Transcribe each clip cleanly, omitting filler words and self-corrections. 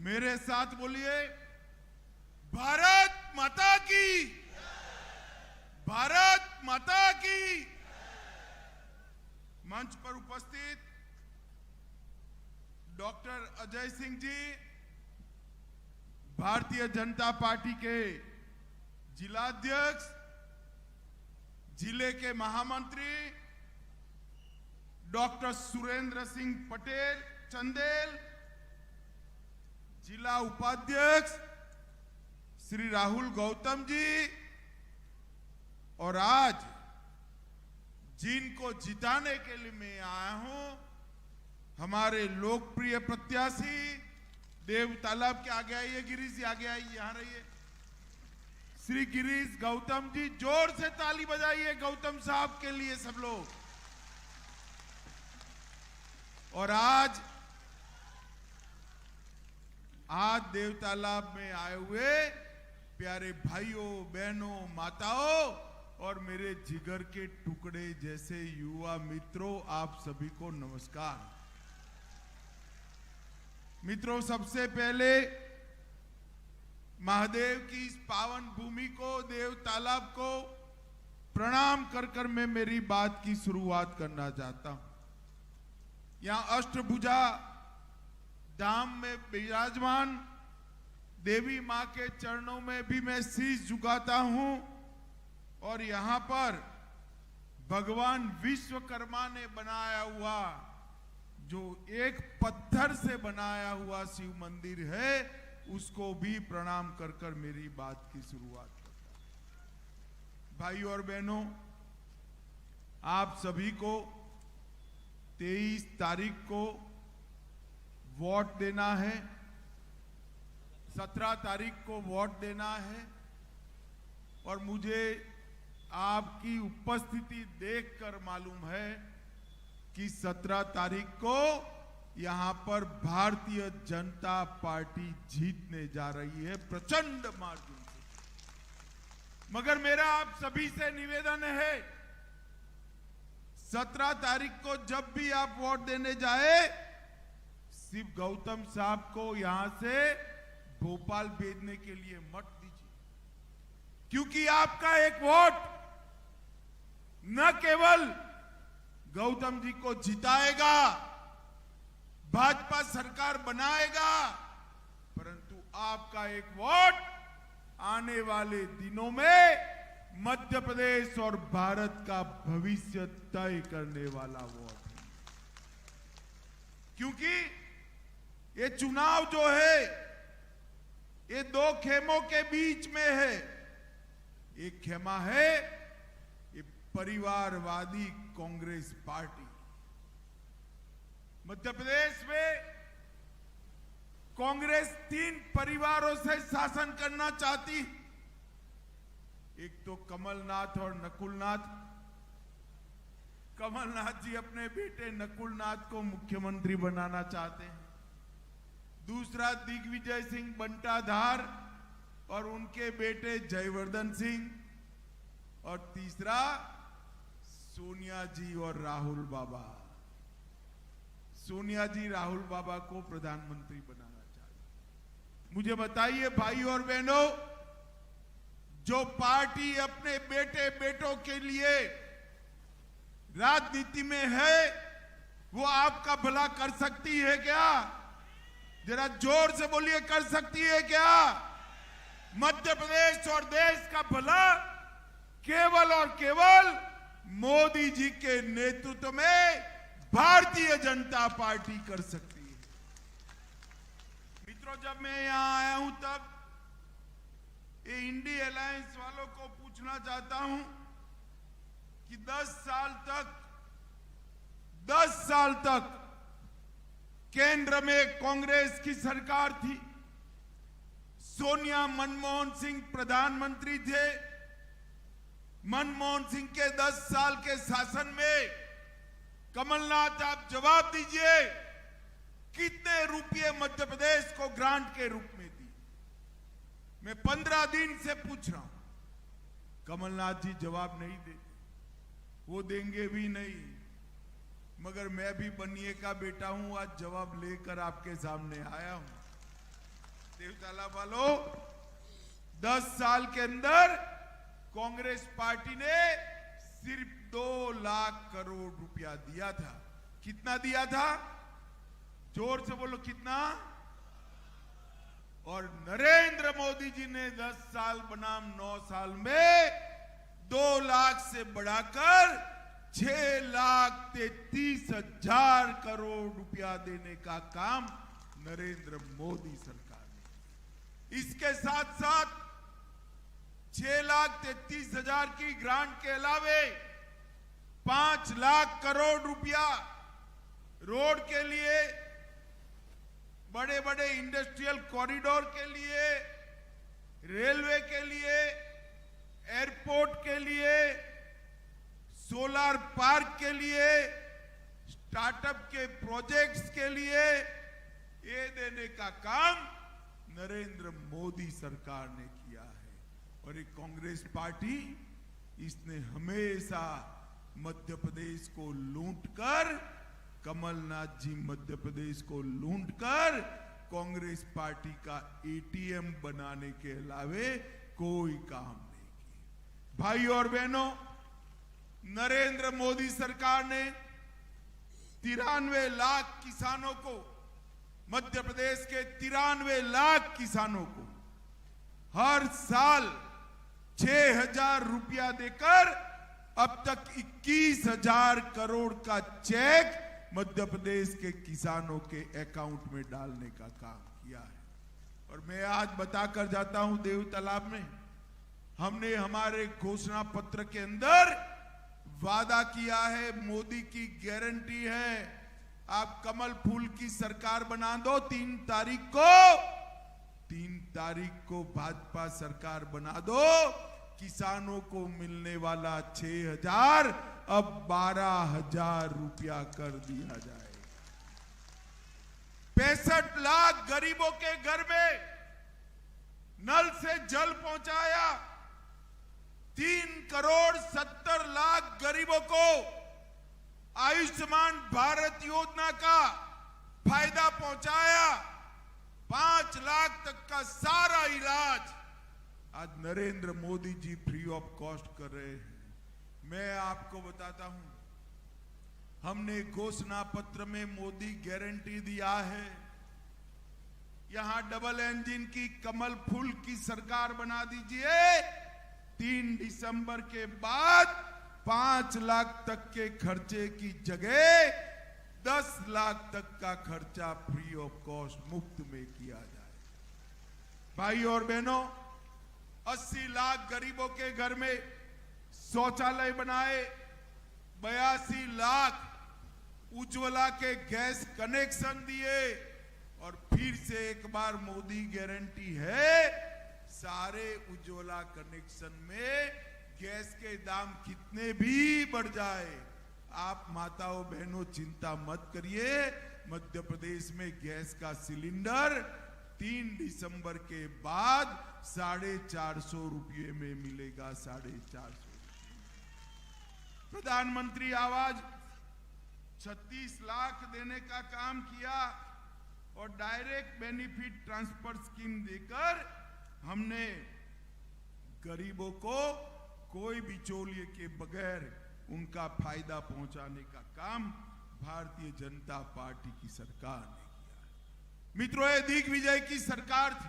मेरे साथ बोलिए, भारत माता की, भारत माता की। मंच पर उपस्थित डॉक्टर अजय सिंह जी, भारतीय जनता पार्टी के जिलाध्यक्ष, जिले के महामंत्री डॉक्टर सुरेंद्र सिंह पटेल चंदेल, जिला उपाध्यक्ष श्री राहुल गौतम जी, और आज जिनको जिताने के लिए मैं आया हूं, हमारे लोकप्रिय प्रत्याशी देव तालाब के आगे आइए, गिरीश जी आगे आइए, यहां रहिए, श्री गिरीश गौतम जी, जोर से ताली बजाइए गौतम साहब के लिए सब लोग। और आज देव तालाब में आए हुए प्यारे भाइयों बहनों माताओं और मेरे जिगर के टुकड़े जैसे युवा मित्रों, आप सभी को नमस्कार। मित्रों, सबसे पहले महादेव की इस पावन भूमि को, देव तालाब को प्रणाम कर कर मैं मेरी बात की शुरुआत करना चाहता हूं। यहां अष्टभुजा धाम में विराजमान देवी मां के चरणों में भी मैं शीश झुकाता हूं, और यहां पर भगवान विश्वकर्मा ने बनाया हुआ जो एक पत्थर से बनाया हुआ शिव मंदिर है, उसको भी प्रणाम कर कर मेरी बात की शुरुआत करता हूं। भाइयों और बहनों, आप सभी को 23 तारीख को वोट देना है, 17 तारीख को वोट देना है, और मुझे आपकी उपस्थिति देखकर मालूम है कि 17 तारीख को यहां पर भारतीय जनता पार्टी जीतने जा रही है प्रचंड मार्जिन से। मगर मेरा आप सभी से निवेदन है, 17 तारीख को जब भी आप वोट देने जाए, शिव गौतम साहब को यहां से भोपाल भेजने के लिए मत दीजिए, क्योंकि आपका एक वोट न केवल गौतम जी को जिताएगा, भाजपा सरकार बनाएगा, परंतु आपका एक वोट आने वाले दिनों में मध्य प्रदेश और भारत का भविष्य तय करने वाला वोट है। क्योंकि ये चुनाव जो है ये दो खेमों के बीच में है। एक खेमा है ये परिवारवादी कांग्रेस पार्टी। मध्य प्रदेश में कांग्रेस 3 परिवारों से शासन करना चाहती। एक तो कमलनाथ और नकुलनाथ। कमलनाथ जी अपने बेटे नकुलनाथ को मुख्यमंत्री बनाना चाहते हैं। दूसरा दिग्विजय सिंह बंटाधार और उनके बेटे जयवर्धन सिंह, और तीसरा सोनिया जी और राहुल बाबा। सोनिया जी राहुल बाबा को प्रधानमंत्री बनाना चाहते। मुझे बताइए भाई और बहनों, जो पार्टी अपने बेटे बेटों के लिए राजनीति में है, वो आपका भला कर सकती है क्या? जरा जोर से बोलिए, कर सकती है क्या? मध्य प्रदेश और देश का भला केवल और केवल मोदी जी के नेतृत्व में भारतीय जनता पार्टी कर सकती है। मित्रों, जब मैं यहां आया हूं तब ये इंडी अलायंस वालों को पूछना चाहता हूं कि 10 साल तक केंद्र में कांग्रेस की सरकार थी। सोनिया मनमोहन सिंह प्रधानमंत्री थे। मनमोहन सिंह के 10 साल के शासन में कमलनाथ, आप जवाब दीजिए, कितने रुपये मध्य प्रदेश को ग्रांट के रूप में दी? मैं 15 दिन से पूछ रहा हूं, कमलनाथ जी जवाब नहीं देते, वो देंगे भी नहीं। मगर मैं भी बनिए का बेटा हूं, आज जवाब लेकर आपके सामने आया हूं। देवतालाब वालों, 10 साल के अंदर कांग्रेस पार्टी ने सिर्फ 2 लाख करोड़ रुपया दिया था। कितना दिया था? जोर से बोलो, कितना? और नरेंद्र मोदी जी ने 10 साल बनाम 9 साल में 2 लाख से बढ़ाकर 6,33,000 करोड़ रुपया देने का काम नरेंद्र मोदी सरकार ने। इसके साथ साथ 6,33,000 की ग्रांट के अलावे 5 लाख करोड़ रुपया रोड के लिए, बड़े बड़े इंडस्ट्रियल कॉरिडोर के लिए, रेलवे के लिए, एयरपोर्ट के लिए, सोलर पार्क के लिए, स्टार्टअप के प्रोजेक्ट्स के लिए ये देने का काम नरेंद्र मोदी सरकार ने किया है। और एक कांग्रेस पार्टी, इसने हमेशा मध्य प्रदेश को लूटकर, कमलनाथ जी मध्य प्रदेश को लूटकर कांग्रेस पार्टी का एटीएम बनाने के अलावे कोई काम नहीं किया। भाई और बहनों, नरेंद्र मोदी सरकार ने 93 लाख किसानों को, मध्य प्रदेश के 93 लाख किसानों को हर साल 6,000 रुपया देकर अब तक 21,000 करोड़ का चेक मध्य प्रदेश के किसानों के अकाउंट में डालने का काम किया है। और मैं आज बताकर जाता हूं, देवतालाब में हमने हमारे घोषणा पत्र के अंदर वादा किया है, मोदी की गारंटी है, आप कमल फूल की सरकार बना दो। 3 तारीख को भाजपा सरकार बना दो। किसानों को मिलने वाला 6,000 अब 12,000 रुपया कर दिया जाए। 65 लाख गरीबों के घर में नल से जल पहुंचाया। 3,70,00,000 गरीबों को आयुष्मान भारत योजना का फायदा पहुंचाया। 5 लाख तक का सारा इलाज आज Narendra Modi ji free of cost कर रहे हैं। मैं आपको बताता हूं, हमने घोषणा पत्र में मोदी गारंटी दिया है, यहां डबल इंजन की कमल फूल की सरकार बना दीजिए। 3 दिसंबर के बाद 5 लाख तक के खर्चे की जगह 10 लाख तक का खर्चा फ्री ऑफ कॉस्ट मुफ्त में किया जाए। भाई और बहनों, 80 लाख गरीबों के घर में शौचालय बनाए। 82 लाख उज्ज्वला के गैस कनेक्शन दिए। और फिर से एक बार मोदी गारंटी है, सारे उज्ज्वला कनेक्शन में गैस के दाम कितने भी बढ़ जाए, आप माताओं बहनों चिंता मत करिए। मध्य प्रदेश में गैस का सिलेंडर 3 दिसंबर के बाद 450 रुपये में मिलेगा। 450 प्रधानमंत्री आवास 36 लाख देने का काम किया और डायरेक्ट बेनिफिट ट्रांसफर स्कीम देकर हमने गरीबों को कोई बिचौलिए के बगैर उनका फायदा पहुंचाने का काम भारतीय जनता पार्टी की सरकार ने किया। मित्रों, ये दिग्विजय की सरकार थी।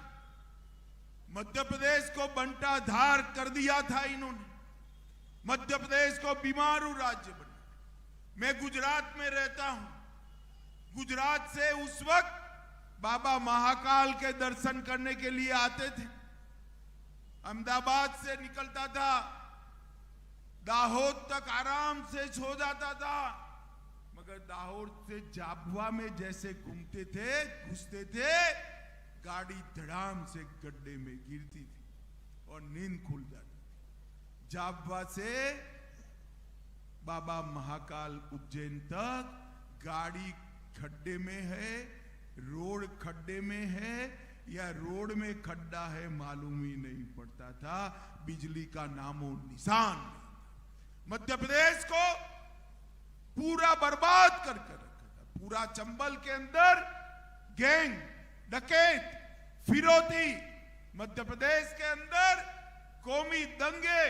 मध्य प्रदेश को बंटाधार कर दिया था इन्होंने। मध्य प्रदेश को बीमारू राज्य बना। मैं गुजरात में रहता हूं। गुजरात से उस वक्त बाबा महाकाल के दर्शन करने के लिए आते थे। अहमदाबाद से निकलता था, दाहोद तक आराम से सो जाता था, मगर दाहोद से झाबुआ में जैसे घुसते थे, गाड़ी धड़ाम से गड्ढे में गिरती थी और नींद खुल जाती थी। झाबुआ से बाबा महाकाल उज्जैन तक गाड़ी खड्डे में है, रोड खड्डे में है या रोड में खड्डा है मालूम ही नहीं पड़ता था। बिजली का नामो निशान नहीं। मध्य प्रदेश को पूरा बर्बाद करके रखा था। पूरा चंबल के अंदर गैंग, डकैत, फिरौती, मध्य प्रदेश के अंदर कौमी दंगे,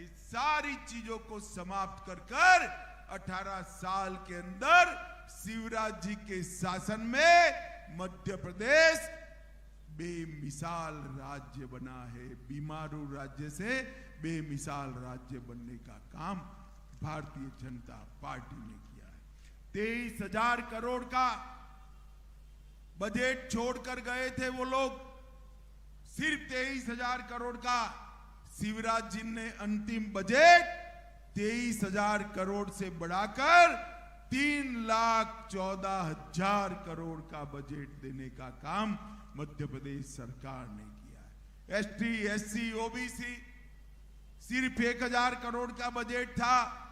इस सारी चीजों को समाप्त कर 18 साल के अंदर शिवराज जी के शासन में मध्य प्रदेश बेमिसाल राज्य बना है। बीमारू राज्य से बेमिसाल राज्य बनने का काम भारतीय जनता पार्टी ने किया है। 23,000 करोड़ का बजट छोड़कर गए थे वो लोग, सिर्फ 23,000 करोड़ का। शिवराज जी ने अंतिम बजट 23,000 करोड़ से बढ़ाकर 3,14,000 करोड़ का बजट देने का काम मध्य प्रदेश सरकार ने किया है। एसटी, एससी, ओबीसी सिर्फ 1,000 करोड़ का बजट था,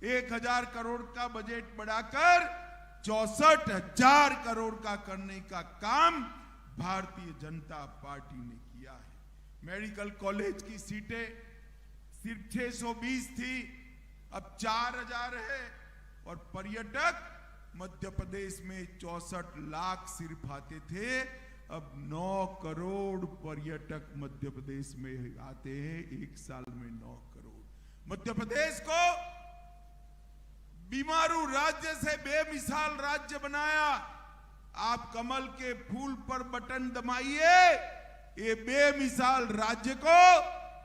1,000 करोड़ का बजट बढ़ाकर 64,000 करोड़ का करने का काम भारतीय जनता पार्टी ने किया है। मेडिकल कॉलेज की सीटें सिर्फ 620 थी, अब 4,000 है। और पर्यटक मध्य प्रदेश में 64 लाख सिर्फ आते थे, अब 9 करोड़ पर्यटक मध्य प्रदेश में आते हैं, एक साल में 9 करोड़। मध्य प्रदेश को बीमारू राज्य से बेमिसाल राज्य बनाया। आप कमल के फूल पर बटन दबाइए, ये बेमिसाल राज्य को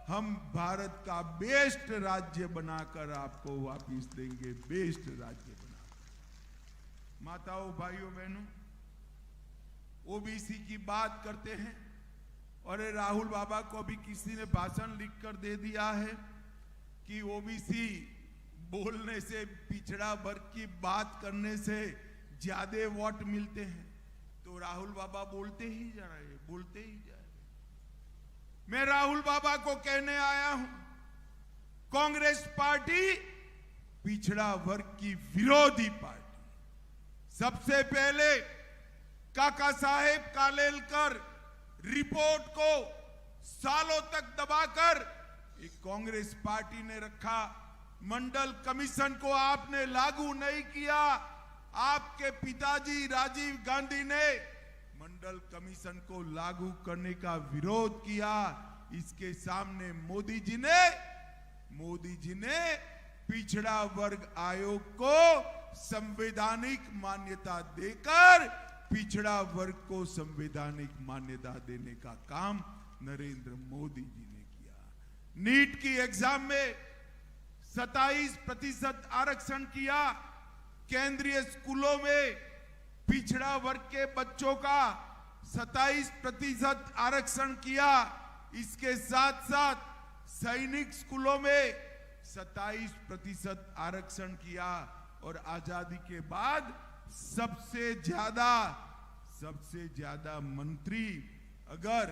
हम भारत का बेस्ट राज्य बनाकर आपको वापिस देंगे, बेस्ट राज्य बनाकर। माताओं, भाइयों, बहनों, ओबीसी की बात करते हैं और राहुल बाबा को अभी किसी ने भाषण लिखकर दे दिया है कि ओबीसी बोलने से, पिछड़ा वर्ग की बात करने से ज्यादा वोट मिलते हैं। तो राहुल बाबा बोलते ही जा रहे, बोलते ही जा रहे। मैं राहुल बाबा को कहने आया हूं, कांग्रेस पार्टी पिछड़ा वर्ग की विरोधी पार्टी। सबसे पहले काका साहेब कालेलकर रिपोर्ट को सालों तक दबाकर एक कांग्रेस पार्टी ने रखा। मंडल कमीशन को आपने लागू नहीं किया। आपके पिताजी राजीव गांधी ने मंडल कमीशन को लागू करने का विरोध किया। इसके सामने मोदी जी ने पिछड़ा वर्ग आयोग को संवैधानिक मान्यता देकर पिछड़ा वर्ग को संवैधानिक मान्यता देने का काम नरेंद्र मोदी जी ने किया। नीट की एग्जाम में 27% आरक्षण किया। केंद्रीय स्कूलों में पिछड़ा वर्ग के बच्चों का 27% आरक्षण किया। इसके साथ साथ सैनिक स्कूलों में 27% आरक्षण किया। और आजादी के बाद सबसे ज्यादा मंत्री अगर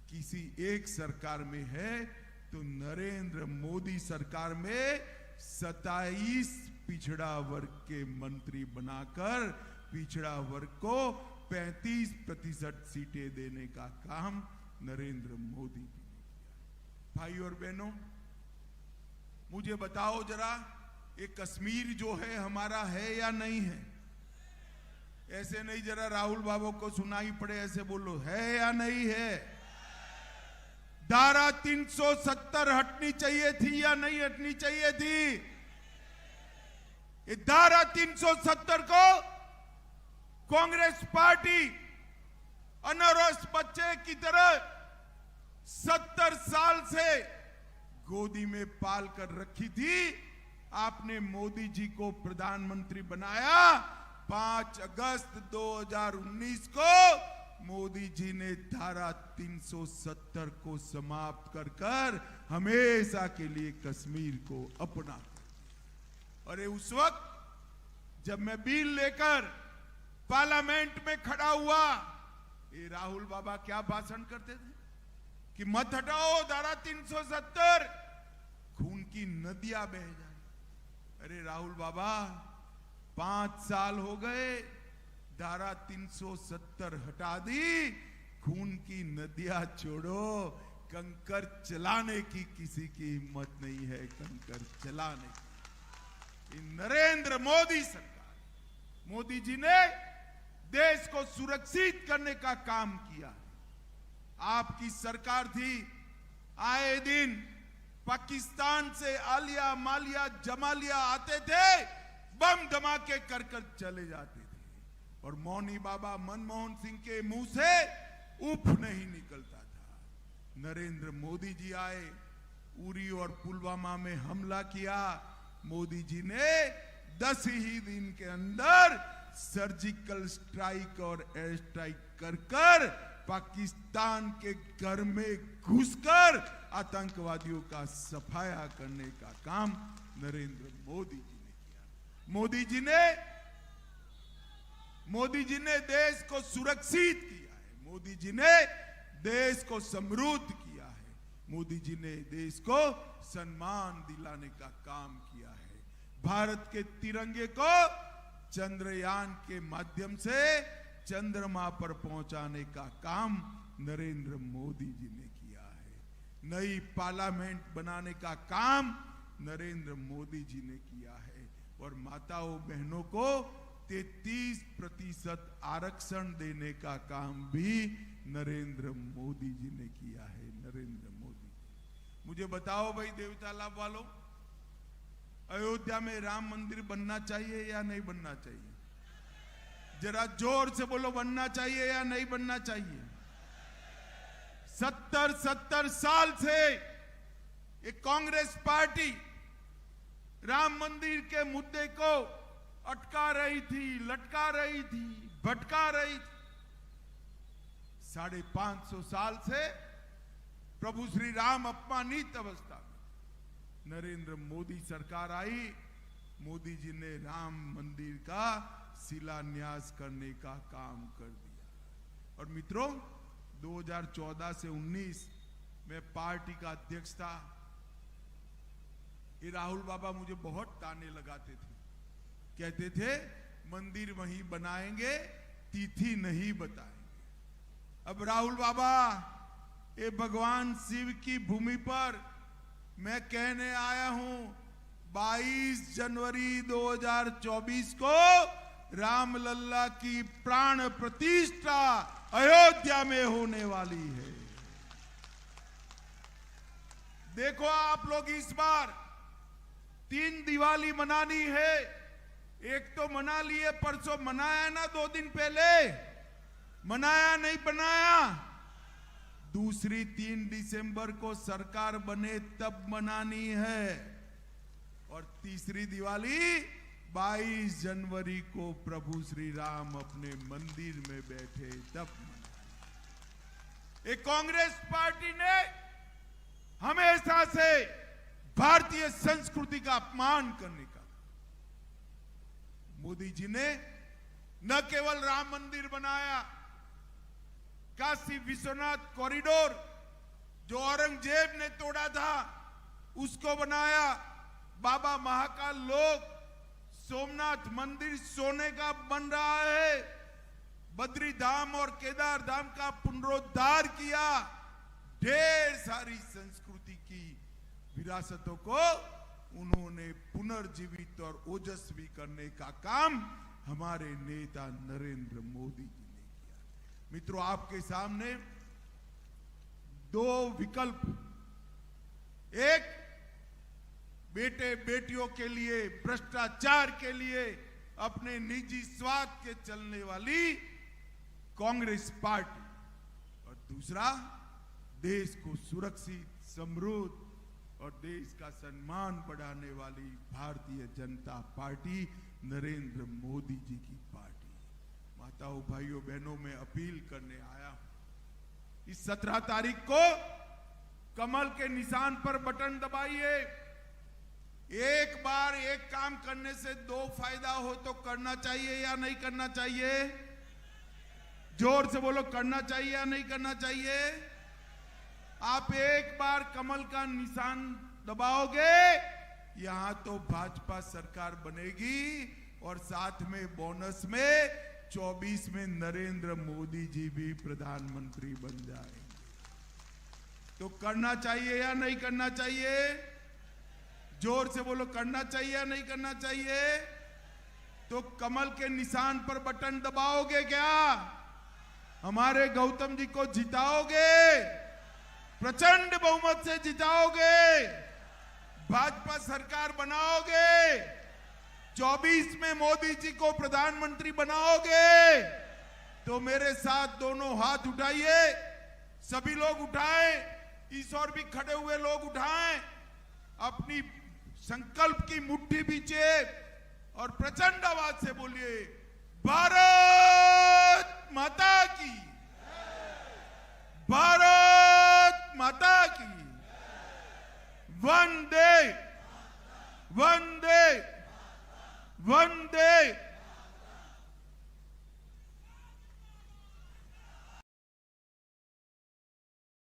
किसी एक सरकार में है तो नरेंद्र मोदी सरकार में 27 पिछड़ा वर्ग के मंत्री बनाकर पिछड़ा वर्ग को 35% सीटें देने का काम नरेंद्र मोदी जी ने किया। भाई और बहनों, मुझे बताओ जरा, ये कश्मीर जो है हमारा है या नहीं है? ऐसे नहीं, जरा राहुल बाबू को सुनाई पड़े ऐसे बोलो, है या नहीं है? धारा 370 हटनी चाहिए थी या नहीं हटनी चाहिए थी? ये धारा 370 को कांग्रेस पार्टी अनौरस बच्चे की तरह 70 साल से गोदी में पाल कर रखी थी। आपने मोदी जी को प्रधानमंत्री बनाया। 5 अगस्त 2019 को मोदी जी ने धारा 370 को समाप्त कर हमेशा के लिए कश्मीर को अपना। अरे उस वक्त जब मैं बिल लेकर पार्लियामेंट में खड़ा हुआ, ये राहुल बाबा क्या भाषण करते थे कि मत हटाओ धारा 370, खून की नदियां बह जाए। अरे राहुल बाबा, 5 साल हो गए, धारा 370 हटा दी, खून की नदियां छोड़ो, कंकर चलाने की किसी की हिम्मत नहीं है, कंकर चलाने की। नरेंद्र मोदी सरकार, मोदी जी ने देश को सुरक्षित करने का काम किया। आपकी सरकार थी, आए दिन पाकिस्तान से आलिया मालिया जमालिया आते थे, बम धमाके कर चले जाते थे और मौनी बाबा मनमोहन सिंह के मुंह से उफ नहीं निकलता था। नरेंद्र मोदी जी आए, उरी और पुलवामा में हमला किया। मोदी जी ने 10 ही दिन के अंदर सर्जिकल स्ट्राइक और एयर स्ट्राइक कर पाकिस्तान के घर में घुसकर आतंकवादियों का सफाया करने का काम नरेंद्र मोदी जी ने किया। मोदी जी ने देश को सुरक्षित किया है, मोदी जी ने देश को समृद्ध किया है, मोदी जी ने देश को सम्मान दिलाने का काम किया है। भारत के तिरंगे को चंद्रयान के माध्यम से चंद्रमा पर पहुंचाने का काम नरेंद्र मोदी जी ने किया है। नई पार्लियामेंट बनाने का काम नरेंद्र मोदी जी ने किया है और माताओं बहनों को 33% आरक्षण देने का काम भी नरेंद्र मोदी जी ने किया है। नरेंद्र मोदी, मुझे बताओ भाई देवता लाभ वालों, अयोध्या में राम मंदिर बनना चाहिए या नहीं बनना चाहिए? जरा जोर से बोलो, बनना चाहिए या नहीं बनना चाहिए? 70 साल से ये कांग्रेस पार्टी राम मंदिर के मुद्दे को अटका रही थी, लटका रही थी, भटका रही थी। 550 साल से प्रभु श्री राम अपमानित अवस्था में, नरेंद्र मोदी सरकार आई, मोदी जी ने राम मंदिर का शिलान्यास करने का काम कर दिया। और मित्रों, 2014 से 19 में पार्टी का अध्यक्ष था। ये राहुल बाबा मुझे बहुत ताने लगाते थे, कहते थे मंदिर वहीं बनाएंगे, तिथि नहीं बताएंगे। अब राहुल बाबा, ये भगवान शिव की भूमि पर मैं कहने आया हूं, 22 जनवरी 2024 को रामलल्ला की प्राण प्रतिष्ठा अयोध्या में होने वाली है। देखो आप लोग, इस बार 3 दिवाली मनानी है। एक तो मना लिए, परसों मनाया ना, 2 दिन पहले मनाया नहीं बनाया। दूसरी 3 दिसंबर को सरकार बने तब मनानी है और तीसरी दिवाली 22 जनवरी को प्रभु श्री राम अपने मंदिर में बैठे तब मनानी। एक कांग्रेस पार्टी ने हमेशा से भारतीय संस्कृति का अपमान करने का, मोदी जी ने न केवल राम मंदिर बनाया, काशी विश्वनाथ कॉरिडोर जो औरंगजेब ने तोड़ा था उसको बनाया। बाबा महाकाल लोक सोमनाथ मंदिर सोने का बन रहा है। बद्री धाम और केदार धाम का पुनरुद्धार किया। ढेर सारी संस्कृति की विरासतों को उन्होंने पुनर्जीवित और ओजस्वी करने का काम हमारे नेता नरेंद्र मोदी जी ने किया। मित्रों, आपके सामने 2 विकल्प, एक बेटे बेटियों के लिए, भ्रष्टाचार के लिए, अपने निजी स्वार्थ के चलने वाली कांग्रेस पार्टी, और दूसरा देश को सुरक्षित, समृद्ध और देश का सम्मान बढ़ाने वाली भारतीय जनता पार्टी, नरेंद्र मोदी जी की पार्टी। माताओं, भाइयों, बहनों, में अपील करने आया हूं, इस 17 तारीख को कमल के निशान पर बटन दबाइए। एक बार एक काम करने से 2 फायदा हो तो करना चाहिए या नहीं करना चाहिए? जोर से बोलो, करना चाहिए या नहीं करना चाहिए? आप एक बार कमल का निशान दबाओगे, यहां तो भाजपा सरकार बनेगी और साथ में बोनस में 24 में नरेंद्र मोदी जी भी प्रधानमंत्री बन जाएंगे। तो करना चाहिए या नहीं करना चाहिए? जोर से बोलो, करना चाहिए या नहीं करना चाहिए? तो कमल के निशान पर बटन दबाओगे क्या? हमारे गौतम जी को जिताओगे, प्रचंड बहुमत से जिताओगे, भाजपा सरकार बनाओगे, 24 में मोदी जी को प्रधानमंत्री बनाओगे, तो मेरे साथ दोनों हाथ उठाइए, सभी लोग उठाएं, इस ओर भी खड़े हुए लोग उठाएं, अपनी संकल्प की मुट्ठी बीचे और प्रचंड आवाज से बोलिए, भारत माता की, भारत माता की, वंदे वंदे